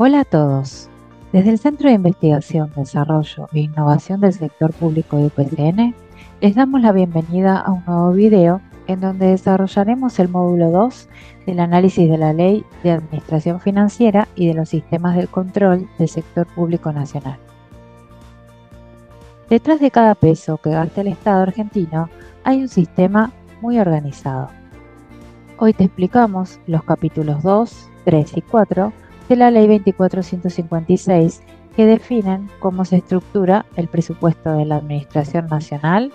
Hola a todos. Desde el Centro de Investigación, Desarrollo e Innovación del Sector Público de UPCN, les damos la bienvenida a un nuevo video en donde desarrollaremos el módulo 2 del análisis de la Ley de Administración Financiera y de los sistemas de control del sector público nacional. Detrás de cada peso que gasta el Estado argentino hay un sistema muy organizado. Hoy te explicamos los capítulos 2, 3 y 4 de la Ley 24.156 que definen cómo se estructura el presupuesto de la Administración Nacional,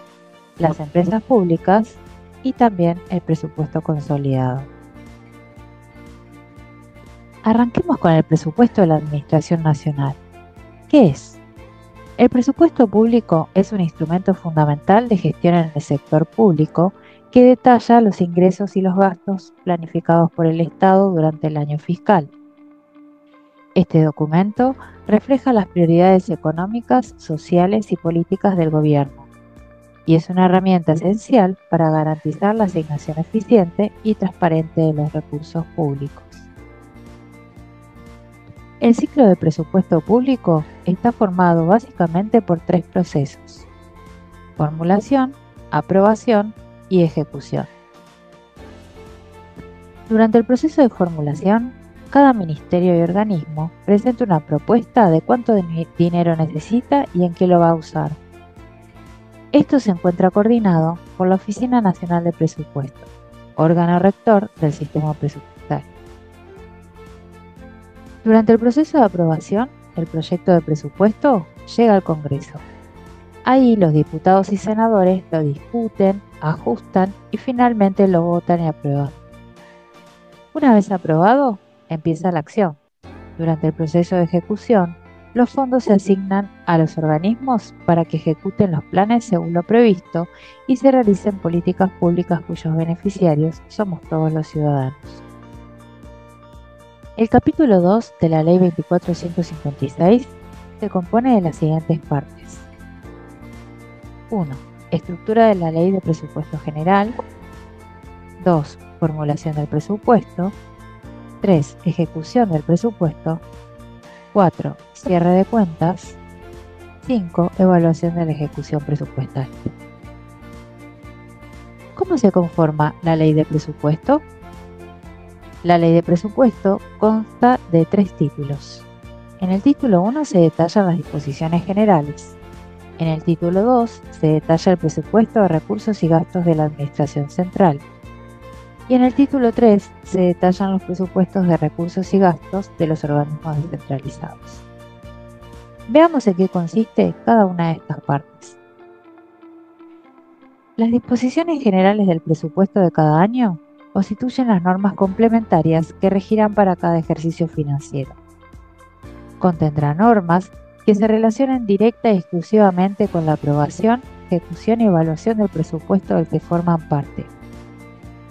las empresas públicas y también el presupuesto consolidado. Arranquemos con el presupuesto de la Administración Nacional. ¿Qué es? El presupuesto público es un instrumento fundamental de gestión en el sector público que detalla los ingresos y los gastos planificados por el Estado durante el año fiscal. Este documento refleja las prioridades económicas, sociales y políticas del gobierno y es una herramienta esencial para garantizar la asignación eficiente y transparente de los recursos públicos. El ciclo de presupuesto público está formado básicamente por tres procesos: formulación, aprobación y ejecución. Durante el proceso de formulación, cada ministerio y organismo presenta una propuesta de cuánto dinero necesita y en qué lo va a usar. Esto se encuentra coordinado por la Oficina Nacional de Presupuesto, órgano rector del sistema presupuestario. Durante el proceso de aprobación, el proyecto de presupuesto llega al Congreso. Ahí los diputados y senadores lo discuten, ajustan y finalmente lo votan y aprueban. Una vez aprobado, empieza la acción. Durante el proceso de ejecución, los fondos se asignan a los organismos para que ejecuten los planes según lo previsto y se realicen políticas públicas cuyos beneficiarios somos todos los ciudadanos. El capítulo 2 de la Ley 24.156 se compone de las siguientes partes. 1. Estructura de la Ley de Presupuesto General. 2. Formulación del presupuesto. 3. Ejecución del presupuesto. 4. Cierre de cuentas. 5. Evaluación de la ejecución presupuestaria. ¿Cómo se conforma la ley de presupuesto? La ley de presupuesto consta de 3 títulos. En el título 1 se detallan las disposiciones generales. En el título 2 se detalla el presupuesto de recursos y gastos de la Administración Central. Y en el título 3 se detallan los presupuestos de recursos y gastos de los organismos descentralizados. Veamos en qué consiste cada una de estas partes. Las disposiciones generales del presupuesto de cada año constituyen las normas complementarias que regirán para cada ejercicio financiero. Contendrá normas que se relacionen directa y exclusivamente con la aprobación, ejecución y evaluación del presupuesto del que forman parte.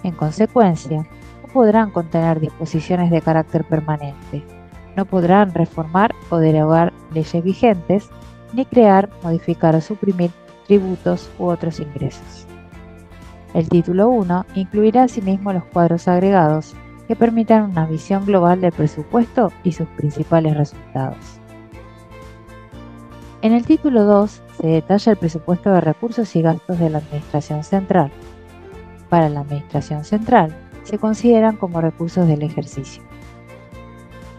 En consecuencia, no podrán contener disposiciones de carácter permanente, no podrán reformar o derogar leyes vigentes, ni crear, modificar o suprimir tributos u otros ingresos. El título 1 incluirá asimismo los cuadros agregados que permitan una visión global del presupuesto y sus principales resultados. En el título 2 se detalla el presupuesto de recursos y gastos de la Administración Central. Para la Administración Central se consideran como recursos del ejercicio.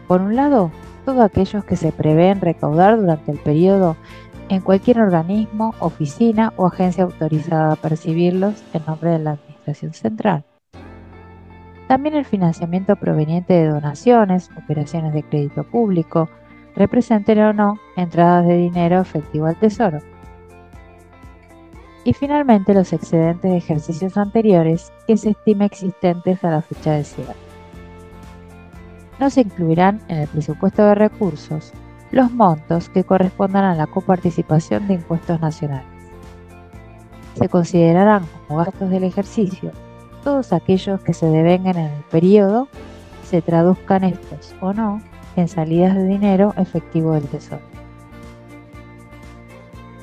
Por un lado, todos aquellos que se prevén recaudar durante el periodo en cualquier organismo, oficina o agencia autorizada a percibirlos en nombre de la Administración Central. También el financiamiento proveniente de donaciones, operaciones de crédito público, representen o no entradas de dinero efectivo al Tesoro. Y finalmente los excedentes de ejercicios anteriores que se estima existentes a la fecha de cierre. No se incluirán en el presupuesto de recursos los montos que correspondan a la coparticipación de impuestos nacionales. Se considerarán como gastos del ejercicio todos aquellos que se devenguen en el periodo, se traduzcan estos o no en salidas de dinero efectivo del Tesoro.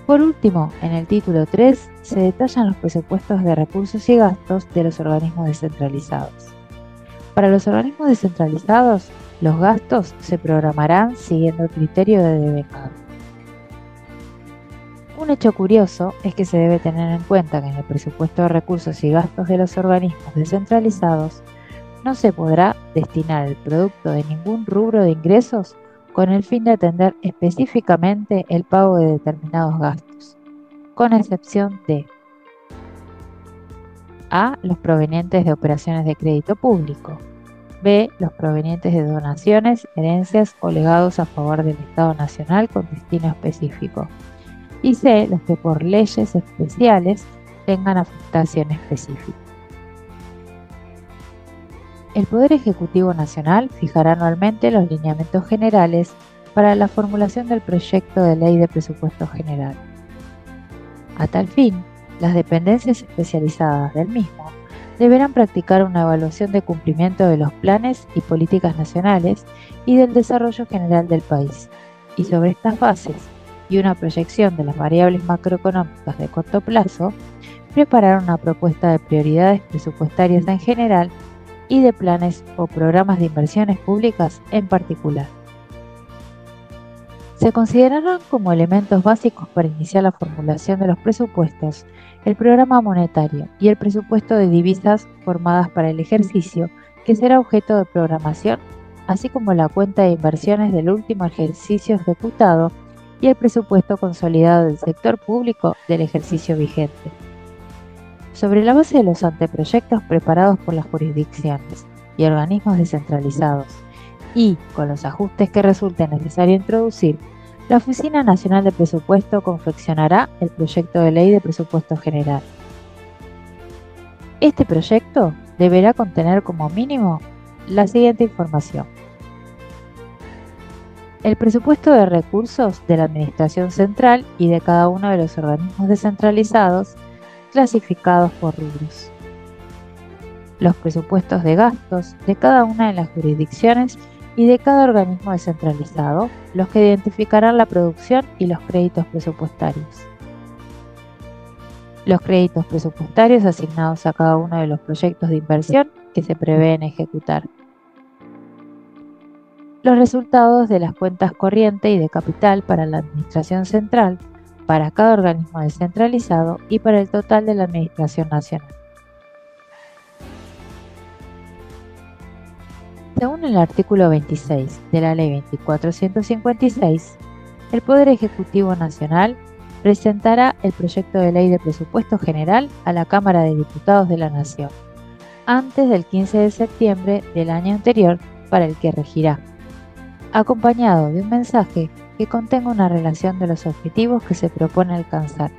Por último, en el título 3 se detallan los presupuestos de recursos y gastos de los organismos descentralizados. Para los organismos descentralizados Los gastos se programarán siguiendo el criterio de devengado. Un hecho curioso es que se debe tener en cuenta que en el presupuesto de recursos y gastos de los organismos descentralizados no se podrá destinar el producto de ningún rubro de ingresos con el fin de atender específicamente el pago de determinados gastos, con excepción de A. Los provenientes de operaciones de crédito público. B. Los provenientes de donaciones, herencias o legados a favor del Estado Nacional con destino específico. Y C. Los que por leyes especiales tengan afectación específica. El Poder Ejecutivo Nacional fijará anualmente los lineamientos generales para la formulación del proyecto de ley de presupuesto general. A tal fin, las dependencias especializadas del mismo deberán practicar una evaluación de cumplimiento de los planes y políticas nacionales y del desarrollo general del país, y sobre estas bases y una proyección de las variables macroeconómicas de corto plazo, preparar una propuesta de prioridades presupuestarias en general y de planes o programas de inversiones públicas en particular. Se considerarán como elementos básicos para iniciar la formulación de los presupuestos el programa monetario y el presupuesto de divisas formadas para el ejercicio que será objeto de programación, así como la cuenta de inversiones del último ejercicio ejecutado y el presupuesto consolidado del sector público del ejercicio vigente. Sobre la base de los anteproyectos preparados por las jurisdicciones y organismos descentralizados y con los ajustes que resulte necesario introducir, la Oficina Nacional de Presupuesto confeccionará el proyecto de ley de presupuesto general. Este proyecto deberá contener como mínimo la siguiente información: el presupuesto de recursos de la Administración Central y de cada uno de los organismos descentralizados clasificados por rubros, los presupuestos de gastos de cada una de las jurisdicciones y de cada organismo descentralizado, los que identificarán la producción y los créditos presupuestarios. Los créditos presupuestarios asignados a cada uno de los proyectos de inversión que se prevén ejecutar. Los resultados de las cuentas corriente y de capital para la Administración Central, para cada organismo descentralizado y para el total de la Administración Nacional. Según el artículo 26 de la Ley 24.156, el Poder Ejecutivo Nacional presentará el proyecto de ley de presupuesto general a la Cámara de Diputados de la Nación, antes del 15 de septiembre del año anterior para el que regirá, acompañado de un mensaje que contenga una relación de los objetivos que se propone alcanzar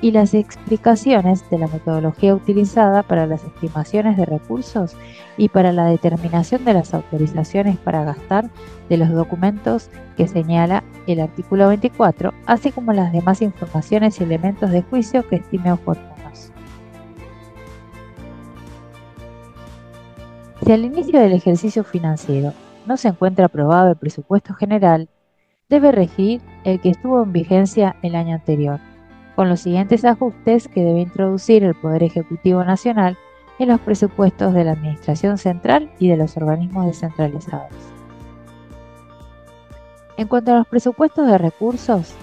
y las explicaciones de la metodología utilizada para las estimaciones de recursos y para la determinación de las autorizaciones para gastar de los documentos que señala el artículo 24, así como las demás informaciones y elementos de juicio que estime oportunos. Si al inicio del ejercicio financiero no se encuentra aprobado el presupuesto general, debe regir el que estuvo en vigencia el año anterior, con los siguientes ajustes que debe introducir el Poder Ejecutivo Nacional en los presupuestos de la Administración Central y de los organismos descentralizados. En cuanto a los presupuestos de recursos,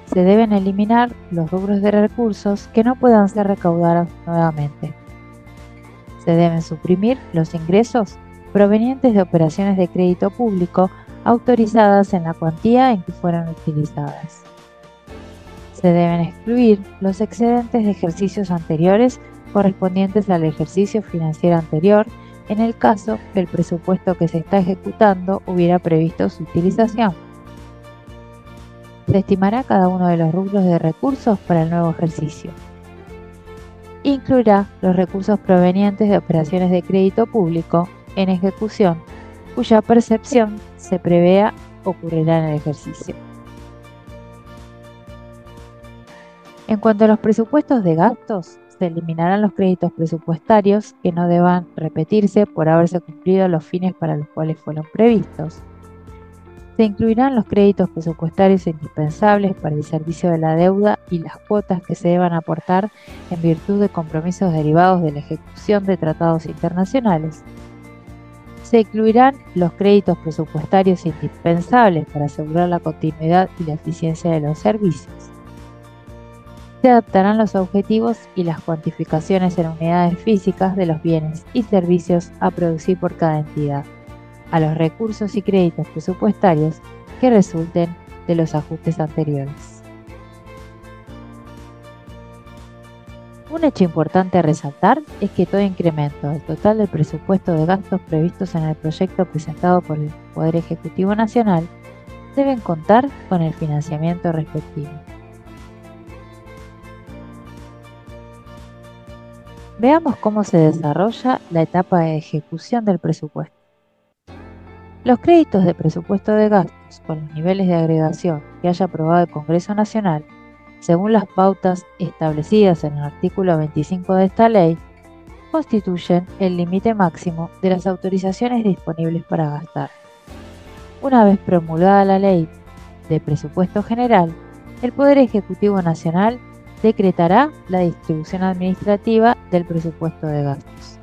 se deben eliminar los rubros de recursos que no puedan ser recaudados nuevamente. Se deben suprimir los ingresos provenientes de operaciones de crédito público autorizadas en la cuantía en que fueron utilizadas. Se deben excluir los excedentes de ejercicios anteriores correspondientes al ejercicio financiero anterior en el caso que el presupuesto que se está ejecutando hubiera previsto su utilización. Se estimará cada uno de los rubros de recursos para el nuevo ejercicio. Incluirá los recursos provenientes de operaciones de crédito público en ejecución, cuya percepción se prevea ocurrirá en el ejercicio. En cuanto a los presupuestos de gastos, se eliminarán los créditos presupuestarios que no deban repetirse por haberse cumplido los fines para los cuales fueron previstos. Se incluirán los créditos presupuestarios indispensables para el servicio de la deuda y las cuotas que se deban aportar en virtud de compromisos derivados de la ejecución de tratados internacionales. se incluirán los créditos presupuestarios indispensables para asegurar la continuidad y la eficiencia de los servicios. Se adaptarán los objetivos y las cuantificaciones en unidades físicas de los bienes y servicios a producir por cada entidad, a los recursos y créditos presupuestarios que resulten de los ajustes anteriores. Un hecho importante a resaltar es que todo incremento del total del presupuesto de gastos previstos en el proyecto presentado por el Poder Ejecutivo Nacional deben contar con el financiamiento respectivo. Veamos cómo se desarrolla la etapa de ejecución del presupuesto. Los créditos de presupuesto de gastos con los niveles de agregación que haya aprobado el Congreso Nacional, según las pautas establecidas en el artículo 25 de esta ley, constituyen el límite máximo de las autorizaciones disponibles para gastar. Una vez promulgada la Ley de Presupuesto General, el Poder Ejecutivo Nacional decretará la distribución administrativa del presupuesto de gastos.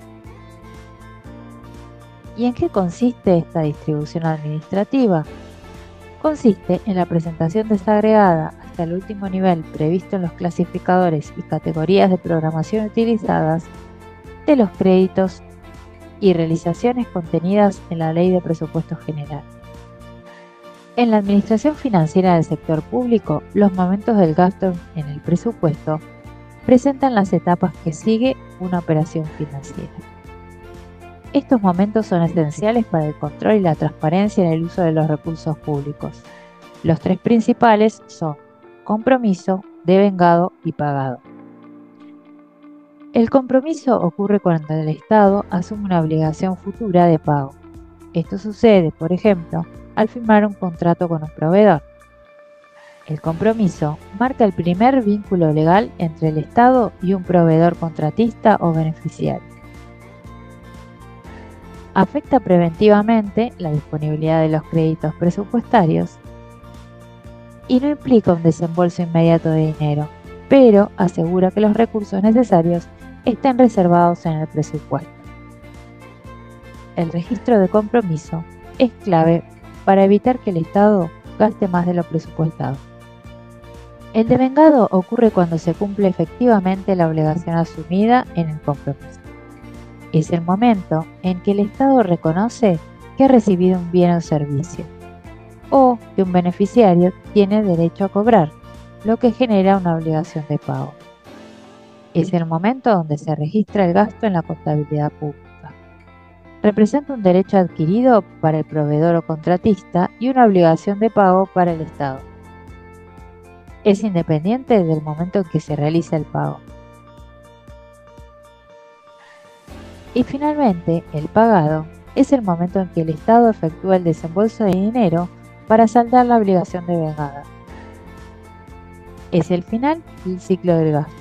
¿Y en qué consiste esta distribución administrativa? Consiste en la presentación desagregada hasta el último nivel previsto en los clasificadores y categorías de programación utilizadas de los créditos y realizaciones contenidas en la Ley de Presupuesto General. En la administración financiera del sector público, los momentos del gasto en el presupuesto presentan las etapas que sigue una operación financiera. Estos momentos son esenciales para el control y la transparencia en el uso de los recursos públicos. Los tres principales son compromiso, devengado y pagado. El compromiso ocurre cuando el Estado asume una obligación futura de pago. Esto sucede, por ejemplo, al firmar un contrato con un proveedor. El compromiso marca el primer vínculo legal entre el Estado y un proveedor contratista o beneficiario. Afecta preventivamente la disponibilidad de los créditos presupuestarios y no implica un desembolso inmediato de dinero, pero asegura que los recursos necesarios estén reservados en el presupuesto. El registro de compromiso es clave para evitar que el Estado gaste más de lo presupuestado. El devengado ocurre cuando se cumple efectivamente la obligación asumida en el compromiso. Es el momento en que el Estado reconoce que ha recibido un bien o servicio, o que un beneficiario tiene derecho a cobrar, lo que genera una obligación de pago. Es el momento donde se registra el gasto en la contabilidad pública. Representa un derecho adquirido para el proveedor o contratista y una obligación de pago para el Estado. Es independiente del momento en que se realiza el pago. Y finalmente, el pagado es el momento en que el Estado efectúa el desembolso de dinero para saldar la obligación devengada. Es el final del ciclo del gasto.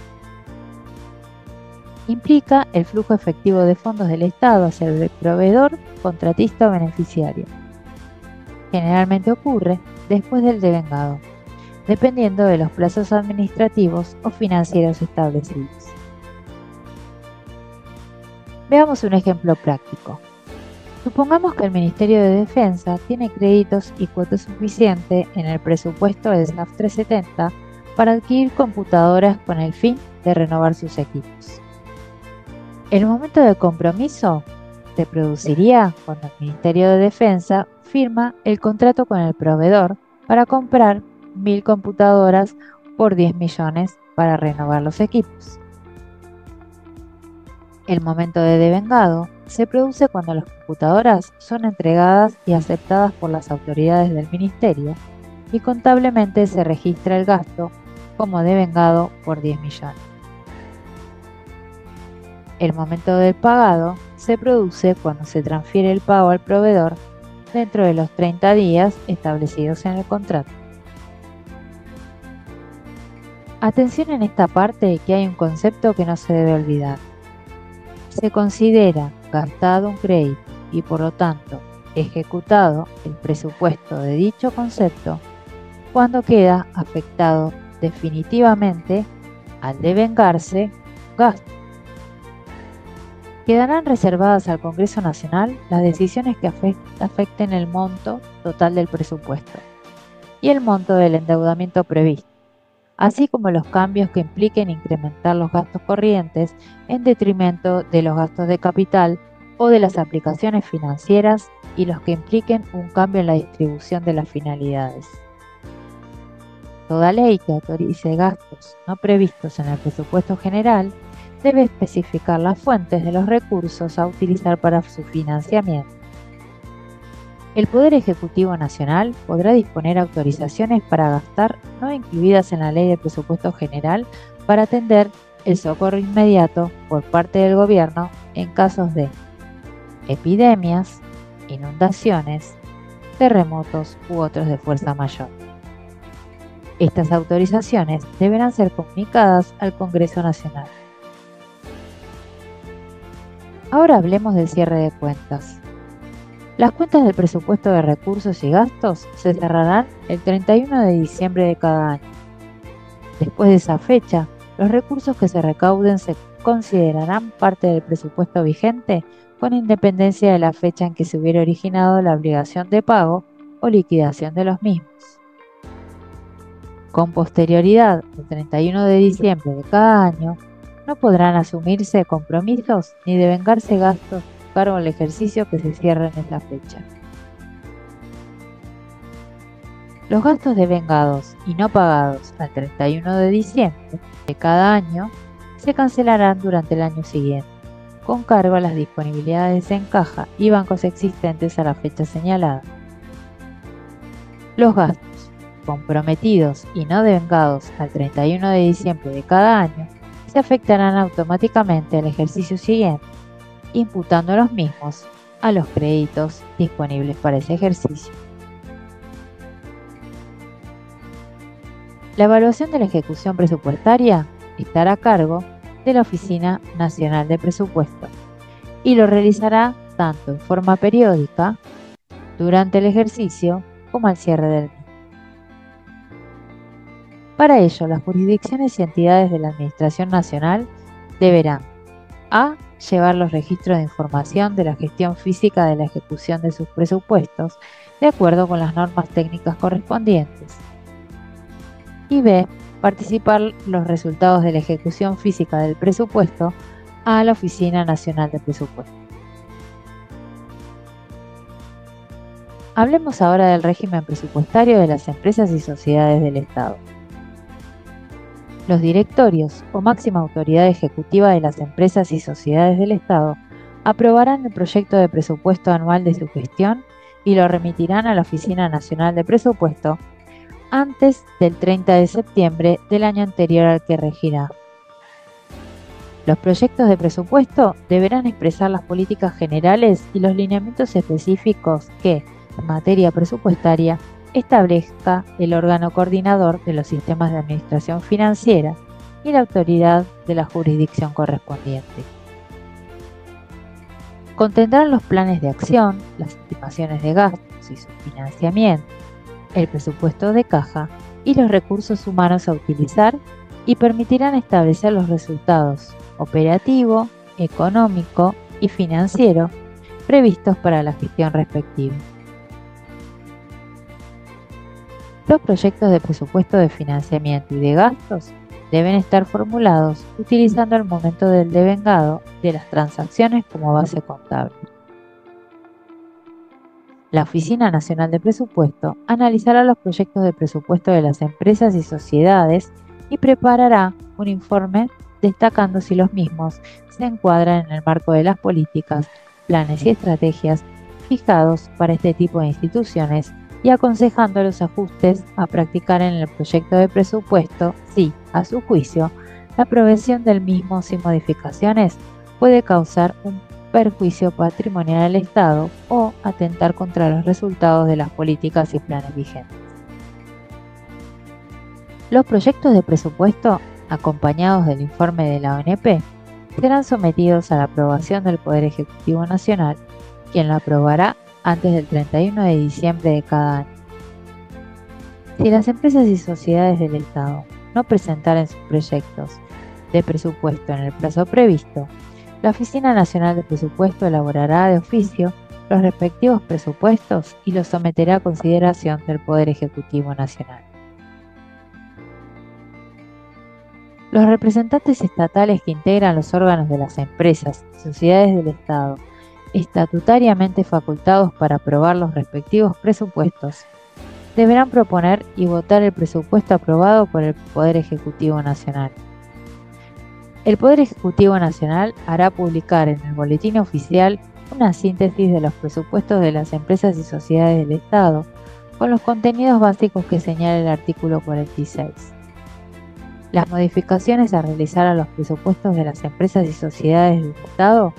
Implica el flujo efectivo de fondos del Estado hacia el proveedor, contratista o beneficiario. Generalmente ocurre después del devengado, dependiendo de los plazos administrativos o financieros establecidos. Veamos un ejemplo práctico. Supongamos que el Ministerio de Defensa tiene créditos y cuota suficiente en el presupuesto del SAF 370 para adquirir computadoras con el fin de renovar sus equipos. El momento de compromiso se produciría cuando el Ministerio de Defensa firma el contrato con el proveedor para comprar 1000 computadoras por 10 millones para renovar los equipos. El momento de devengado se produce cuando las computadoras son entregadas y aceptadas por las autoridades del Ministerio y contablemente se registra el gasto como devengado por 10 millones. El momento del pagado se produce cuando se transfiere el pago al proveedor dentro de los 30 días establecidos en el contrato. Atención en esta parte, que hay un concepto que no se debe olvidar. Se considera gastado un crédito y por lo tanto ejecutado el presupuesto de dicho concepto cuando queda afectado definitivamente al devengarse un gasto. Quedarán reservadas al Congreso Nacional las decisiones que afecten el monto total del presupuesto y el monto del endeudamiento previsto, así como los cambios que impliquen incrementar los gastos corrientes en detrimento de los gastos de capital o de las aplicaciones financieras y los que impliquen un cambio en la distribución de las finalidades. Toda ley que autorice gastos no previstos en el presupuesto general debe especificar las fuentes de los recursos a utilizar para su financiamiento. El Poder Ejecutivo Nacional podrá disponer autorizaciones para gastar no incluidas en la Ley de Presupuesto General para atender el socorro inmediato por parte del Gobierno en casos de epidemias, inundaciones, terremotos u otros de fuerza mayor. Estas autorizaciones deberán ser comunicadas al Congreso Nacional. Ahora hablemos del cierre de cuentas. Las cuentas del presupuesto de recursos y gastos se cerrarán el 31 de diciembre de cada año. Después de esa fecha, los recursos que se recauden se considerarán parte del presupuesto vigente con independencia de la fecha en que se hubiera originado la obligación de pago o liquidación de los mismos. Con posterioridad al 31 de diciembre de cada año, no podrán asumirse compromisos ni devengarse gastos cargo al ejercicio que se cierre en esa fecha. Los gastos devengados y no pagados al 31 de diciembre de cada año se cancelarán durante el año siguiente, con cargo a las disponibilidades en caja y bancos existentes a la fecha señalada. Los gastos comprometidos y no devengados al 31 de diciembre de cada año se afectarán automáticamente al ejercicio siguiente, imputando los mismos a los créditos disponibles para ese ejercicio. La evaluación de la ejecución presupuestaria estará a cargo de la Oficina Nacional de Presupuesto y lo realizará tanto en forma periódica durante el ejercicio como al cierre del mismo. Para ello, las jurisdicciones y entidades de la Administración Nacional deberán a. Llevar los registros de información de la gestión física de la ejecución de sus presupuestos de acuerdo con las normas técnicas correspondientes. Y b. Participar los resultados de la ejecución física del presupuesto a la Oficina Nacional de Presupuesto. Hablemos ahora del régimen presupuestario de las empresas y sociedades del Estado. Los directorios o máxima autoridad ejecutiva de las empresas y sociedades del Estado aprobarán el proyecto de presupuesto anual de su gestión y lo remitirán a la Oficina Nacional de Presupuesto antes del 30 de septiembre del año anterior al que regirá. Los proyectos de presupuesto deberán expresar las políticas generales y los lineamientos específicos que, en materia presupuestaria, establezca el órgano coordinador de los sistemas de administración financiera y la autoridad de la jurisdicción correspondiente. Contendrán los planes de acción, las estimaciones de gastos y su financiamiento, el presupuesto de caja y los recursos humanos a utilizar y permitirán establecer los resultados operativo, económico y financiero previstos para la gestión respectiva. Los proyectos de presupuesto de financiamiento y de gastos deben estar formulados utilizando el momento del devengado de las transacciones como base contable. La Oficina Nacional de Presupuesto analizará los proyectos de presupuesto de las empresas y sociedades y preparará un informe destacando si los mismos se encuadran en el marco de las políticas, planes y estrategias fijados para este tipo de instituciones y aconsejando los ajustes a practicar en el proyecto de presupuesto si, a su juicio, la aprobación del mismo sin modificaciones puede causar un perjuicio patrimonial al Estado o atentar contra los resultados de las políticas y planes vigentes. Los proyectos de presupuesto, acompañados del informe de la ONP, serán sometidos a la aprobación del Poder Ejecutivo Nacional, quien lo aprobará antes del 31 de diciembre de cada año. Si las empresas y sociedades del Estado no presentaren sus proyectos de presupuesto en el plazo previsto, La Oficina Nacional de Presupuesto elaborará de oficio los respectivos presupuestos y los someterá a consideración del Poder Ejecutivo Nacional. Los representantes estatales que integran los órganos de las empresas y sociedades del Estado, estatutariamente facultados para aprobar los respectivos presupuestos, deberán proponer y votar el presupuesto aprobado por el Poder Ejecutivo Nacional. El Poder Ejecutivo Nacional hará publicar en el Boletín Oficial una síntesis de los presupuestos de las empresas y sociedades del Estado, con los contenidos básicos que señala el artículo 46. Las modificaciones a realizar a los presupuestos de las empresas y sociedades del Estado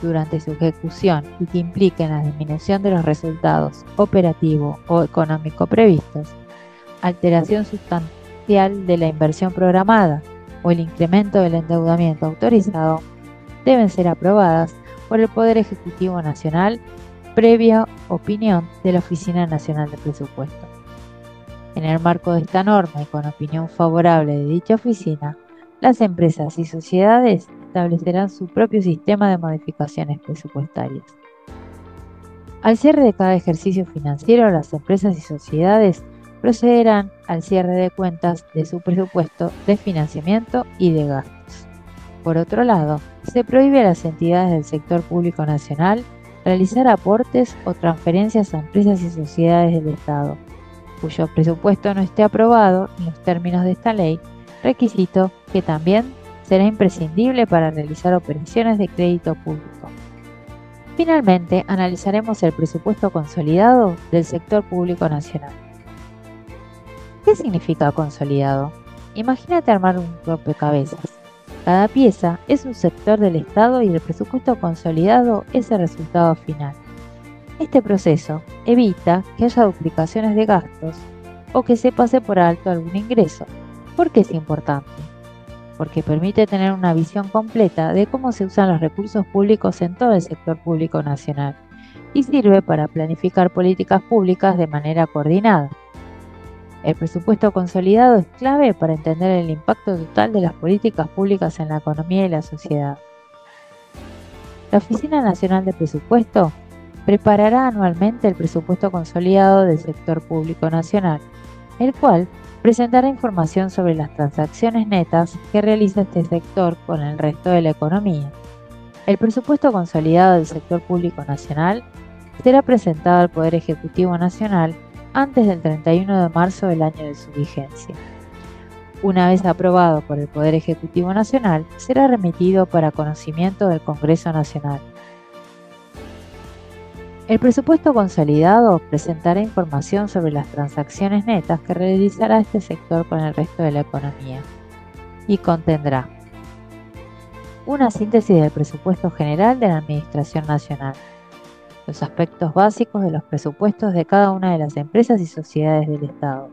durante su ejecución y que impliquen la disminución de los resultados operativo o económico previstos, alteración sustancial de la inversión programada o el incremento del endeudamiento autorizado, deben ser aprobadas por el Poder Ejecutivo Nacional previa opinión de la Oficina Nacional de Presupuesto. En el marco de esta norma y con opinión favorable de dicha oficina, las empresas y sociedades establecerán su propio sistema de modificaciones presupuestarias. Al cierre de cada ejercicio financiero, las empresas y sociedades procederán al cierre de cuentas de su presupuesto de financiamiento y de gastos. Por otro lado, se prohíbe a las entidades del sector público nacional realizar aportes o transferencias a empresas y sociedades del Estado, cuyo presupuesto no esté aprobado en los términos de esta ley, requisito que también será imprescindible para realizar operaciones de crédito público. Finalmente, analizaremos el presupuesto consolidado del sector público nacional. ¿Qué significa consolidado? Imagínate armar un rompecabezas. Cada pieza es un sector del Estado y el presupuesto consolidado es el resultado final. Este proceso evita que haya duplicaciones de gastos o que se pase por alto algún ingreso. ¿Por qué es importante? Porque permite tener una visión completa de cómo se usan los recursos públicos en todo el sector público nacional y sirve para planificar políticas públicas de manera coordinada. El presupuesto consolidado es clave para entender el impacto total de las políticas públicas en la economía y la sociedad. La Oficina Nacional de Presupuesto preparará anualmente el presupuesto consolidado del sector público nacional, el cual presentará información sobre las transacciones netas que realiza este sector con el resto de la economía. El presupuesto consolidado del sector público nacional será presentado al Poder Ejecutivo Nacional antes del 31 de marzo del año de su vigencia. Una vez aprobado por el Poder Ejecutivo Nacional, será remitido para conocimiento del Congreso Nacional. El presupuesto consolidado presentará información sobre las transacciones netas que realizará este sector con el resto de la economía y contendrá una síntesis del presupuesto general de la Administración Nacional, los aspectos básicos de los presupuestos de cada una de las empresas y sociedades del Estado,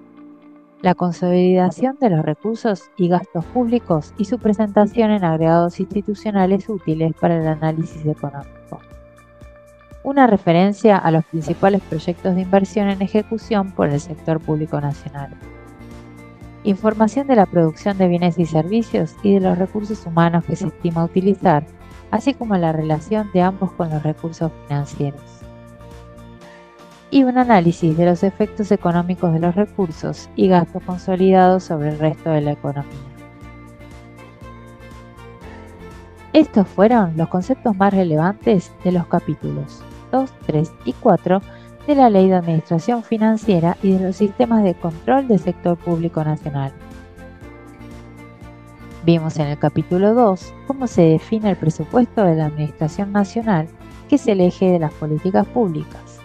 la consolidación de los recursos y gastos públicos y su presentación en agregados institucionales útiles para el análisis económico. Una referencia a los principales proyectos de inversión en ejecución por el sector público nacional. Información de la producción de bienes y servicios y de los recursos humanos que se estima utilizar, así como la relación de ambos con los recursos financieros. Y un análisis de los efectos económicos de los recursos y gastos consolidados sobre el resto de la economía. Estos fueron los conceptos más relevantes de los capítulos 2, 3 y 4 de la Ley de Administración Financiera y de los sistemas de control del sector público nacional. Vimos en el capítulo 2 cómo se define el presupuesto de la Administración Nacional, que es el eje de las políticas públicas.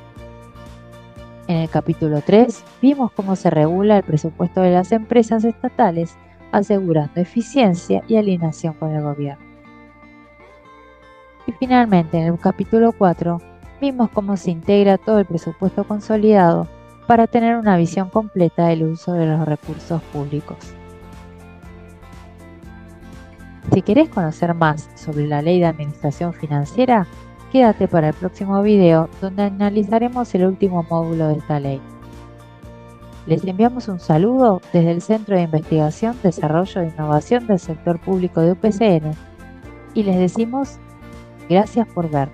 En el capítulo 3 vimos cómo se regula el presupuesto de las empresas estatales, asegurando eficiencia y alineación con el gobierno. Y finalmente, en el capítulo 4, vimos cómo se integra todo el presupuesto consolidado para tener una visión completa del uso de los recursos públicos. Si querés conocer más sobre la Ley de Administración Financiera, quédate para el próximo video donde analizaremos el último módulo de esta ley. Les enviamos un saludo desde el Centro de Investigación, Desarrollo e Innovación del Sector Público de UPCN y les decimos Gracias por ver.